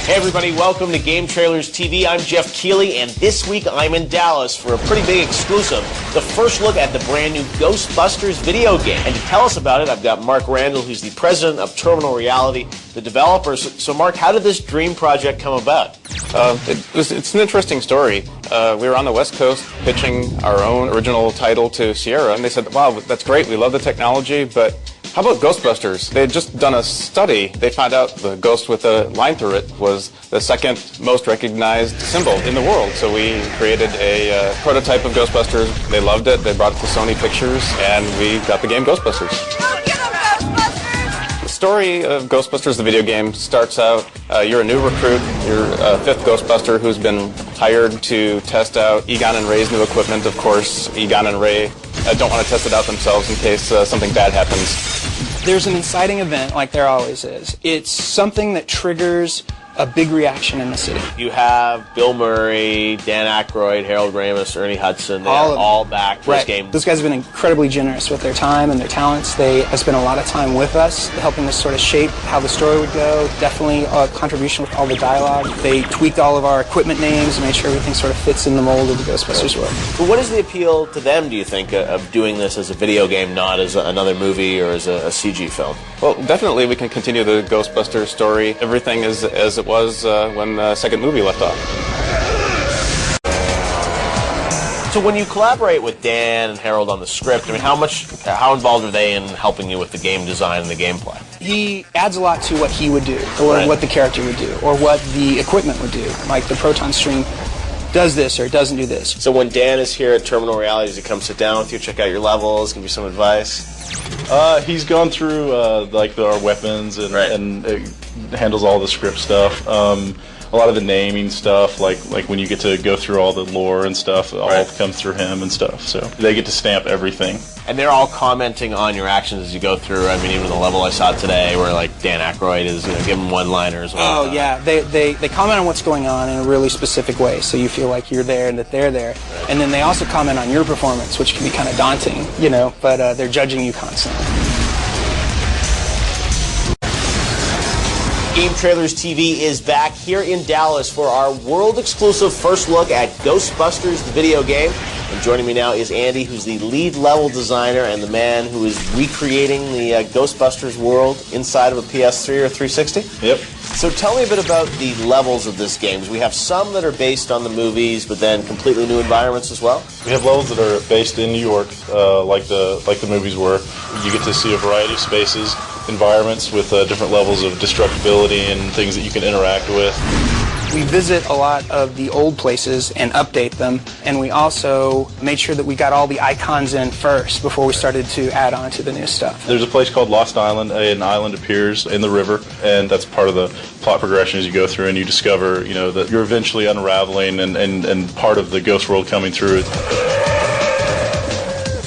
Hey everybody, welcome to Game Trailers TV. I'm Jeff Keighley, and this week I'm in Dallas for a pretty big exclusive, the first look at the brand new Ghostbusters video game. And to tell us about it, I've got Mark Randall, who's the president of Terminal Reality, the developers. So Mark, how did this dream project come about? It's an interesting story. We were on the West Coast pitching our own original title to Sierra, and they said, wow, that's great, we love the technology, but how about Ghostbusters? They had just done a study. They found out the ghost with a line through it was the second most recognized symbol in the world. So we created a prototype of Ghostbusters. They loved it. They brought it to Sony Pictures, and we got the game Ghostbusters. Go get 'em, Ghostbusters! The story of Ghostbusters, the video game, starts out, you're a new recruit, you're a fifth Ghostbuster who's been hired to test out Egon and Ray's new equipment. Of course, Egon and Ray don't want to test it out themselves in case something bad happens. There's an inciting event, like there always is. It's something that triggers a big reaction in the city. You have Bill Murray, Dan Aykroyd, Harold Ramis, Ernie Hudson. They're all back for this game. Those guys have been incredibly generous with their time and their talents. They have spent a lot of time with us, helping us sort of shape how the story would go. Definitely a contribution with all the dialogue. They tweaked all of our equipment names and made sure everything sort of fits in the mold of the Ghostbusters world. But what is the appeal to them, do you think, of doing this as a video game, not as another movie or as a CG film? Well, definitely we can continue the Ghostbusters story. Everything is as it was when the second movie left off. So when you collaborate with Dan and Harold on the script, I mean, how involved are they in helping you with the game design and the gameplay? He adds a lot to what he would do, or what the character would do, or what the equipment would do. Like the proton stream does this or doesn't do this. So when Dan is here at Terminal Reality, does he come sit down with you, check out your levels, give you some advice? He's gone through like our weapons and handles all the script stuff. A lot of the naming stuff, like when you get to go through all the lore and stuff, all comes through him and stuff. So they get to stamp everything. And they're all commenting on your actions as you go through. I mean, even the level I saw today, where like Dan Aykroyd is, giving one-liners. Oh yeah, they comment on what's going on in a really specific way, so you feel like you're there and that they're there. And then they also comment on your performance, which can be kind of daunting, but they're judging you constantly. Game Trailers TV is back here in Dallas for our world-exclusive first look at Ghostbusters, the video game. And joining me now is Andy, who's the lead level designer and the man who is recreating the Ghostbusters world inside of a PS3 or 360. Yep. So tell me a bit about the levels of this game. We have some that are based on the movies, but then completely new environments as well. We have levels that are based in New York, like the movies were. You get to see a variety of spaces, environments with different levels of destructibility and things that you can interact with. We visit a lot of the old places and update them, and we also made sure that we got all the icons in first before we started to add on to the new stuff. There's a place called Lost Island. An island appears in the river, and that's part of the plot progression as you go through, and you discover, that you're eventually unraveling and part of the ghost world coming through.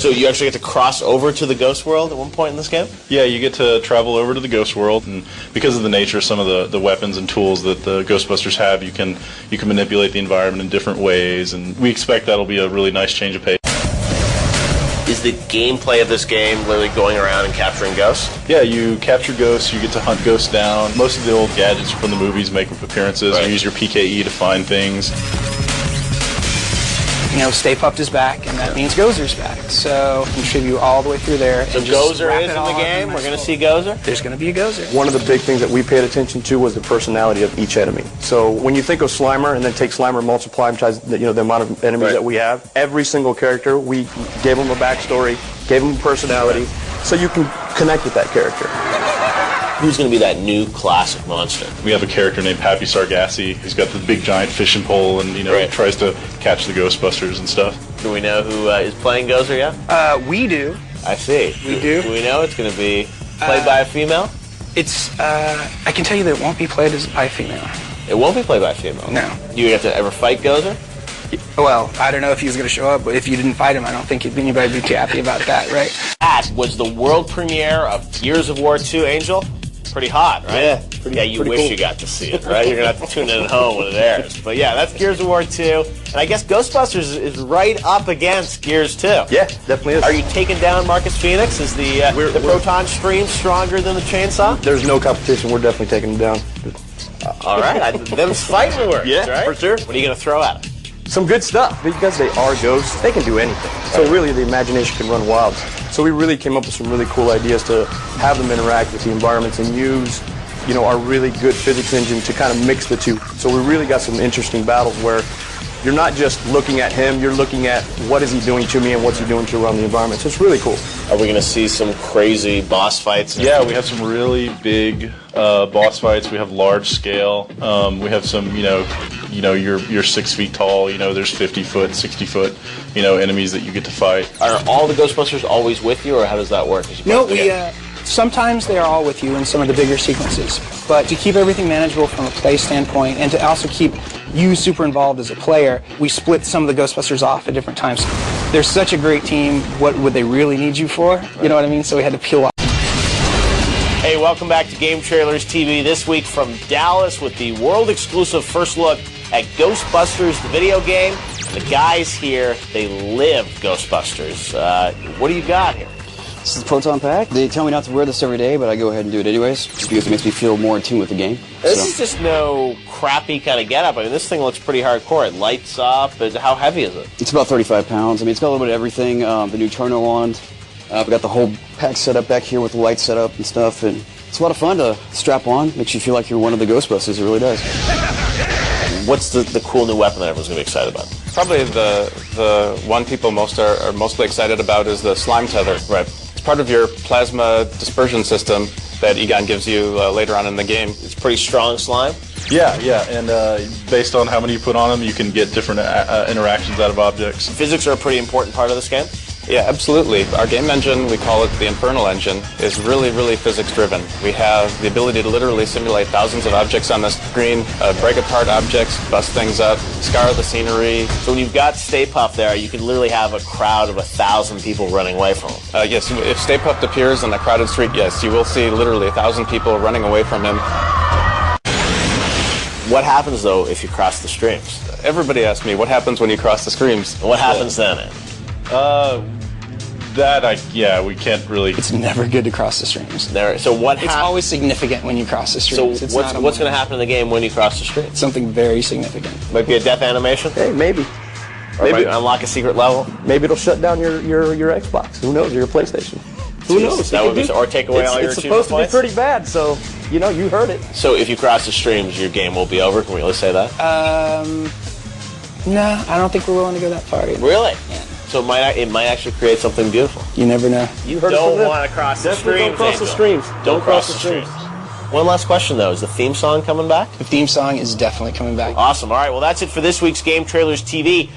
So you actually get to cross over to the ghost world at one point in this game? Yeah, you get to travel over to the ghost world, and because of the nature of some of the weapons and tools that the Ghostbusters have, you can manipulate the environment in different ways, and we expect that'll be a really nice change of pace. Is the gameplay of this game literally going around and capturing ghosts? Yeah, you capture ghosts, you get to hunt ghosts down. Most of the old gadgets from the movies make appearances. You use your PKE to find things. Stay Puft is back, and that means Gozer's back. So contribute all the way through there. So Gozer is in the game? We're going to see Gozer? There's going to be a Gozer. One of the big things that we paid attention to was the personality of each enemy. So when you think of Slimer and then take Slimer and multiply him times the amount of enemies that we have, every single character, we gave him a backstory, gave him a personality, so you can connect with that character. Who's going to be that new classic monster? We have a character named Pappy Sargassi. He's got the big giant fishing pole, and he tries to catch the Ghostbusters and stuff. Do we know who is playing Gozer yet? We do. I see. We do. Do we know it's going to be played by a female? It's. I can tell you that it won't be played by a female. It won't be played by a female? No. Do you have to ever fight Gozer? Well, I don't know if he was going to show up, but if you didn't fight him, I don't think anybody would be too happy about that, right? That was the world premiere of Gears of War 2, Angel. Pretty hot, right? Yeah, you wish you got to see it, right? You're going to have to tune in at home when it airs. But yeah, that's Gears of War 2. And I guess Ghostbusters is right up against Gears 2. Yeah, definitely is. Are you taking down Marcus Phoenix? Is the proton stream stronger than the chainsaw? There's no competition. We're definitely taking him down. All right, them's fighting words, Yeah, right? for sure. What are you going to throw at them? Some good stuff. Because they are ghosts, they can do anything. So really, the imagination can run wild. So we really came up with some really cool ideas to have them interact with the environments and use, you know, our really good physics engine to kind of mix the two. So we really got some interesting battles where you're not just looking at him, you're looking at what is he doing to me and what's he doing to around the environment. So it's really cool. Are we going to see some crazy boss fights? Yeah, we have some really big boss fights. We have large scale. We have some, you're 6 feet tall. You know, there's 50 foot, 60 foot, enemies that you get to fight. Are all the Ghostbusters always with you, or how does that work? No, sometimes they are all with you in some of the bigger sequences. But to keep everything manageable from a play standpoint and to also keep you super involved as a player, we split some of the Ghostbusters off at different times. They're such a great team. What would they really need you for? You know what I mean? So we had to peel off. Hey, welcome back to Game Trailers TV. This week from Dallas with the world-exclusive first look at Ghostbusters, the video game. The guys here, they live Ghostbusters. What do you got here? This is the Proton Pack. They tell me not to wear this every day, but I go ahead and do it anyways, just because it makes me feel more in tune with the game. This is just no crappy kind of getup. I mean, this thing looks pretty hardcore. It lights up. How heavy is it? It's about 35 pounds. I mean, it's got a little bit of everything. The new turno wand. I've got the whole pack set up back here with the light set up and stuff, and it's a lot of fun to strap on. Makes you feel like you're one of the Ghostbusters. It really does. What's the cool new weapon that everyone's going to be excited about? Probably the one people are mostly excited about is the slime tether. Right. It's part of your plasma dispersion system that Egon gives you later on in the game. It's pretty strong slime. Yeah, and based on how many you put on them, you can get different interactions out of objects. Physics are a pretty important part of this game. Yeah, absolutely. Our game engine, we call it the Infernal Engine, is really, really physics-driven. We have the ability to literally simulate thousands of objects on the screen, break apart objects, bust things up, scar the scenery. So when you've got Stay Puft there, you can literally have a crowd of 1,000 people running away from him. Yes, if Stay Puft appears on a crowded street, yes, you will see literally 1,000 people running away from him. What happens, though, if you cross the streams? Everybody asks me, what happens when you cross the streams? What happens then? We can't really. It's never good to cross the streams. So what? It's always significant when you cross the So streams. what's going to happen in the game when you cross the streams? Something very significant. Might be a death animation. Hey, maybe. Or maybe unlock a secret level. Maybe it'll shut down your Xbox. Who knows? Or your PlayStation. Who knows? That would be, or take away all your achievement points. It's supposed to be pretty bad, so you heard it. So if you cross the streams, your game will be over. Can we really say that? No, I don't think we're willing to go that far. Either. Really? Yeah. So it might actually create something beautiful. You never know. You don't want to cross the streams. Don't cross the streams. Don't cross the streams. One last question, though. Is the theme song coming back? The theme song is definitely coming back. Awesome. All right. Well, that's it for this week's Game Trailers TV.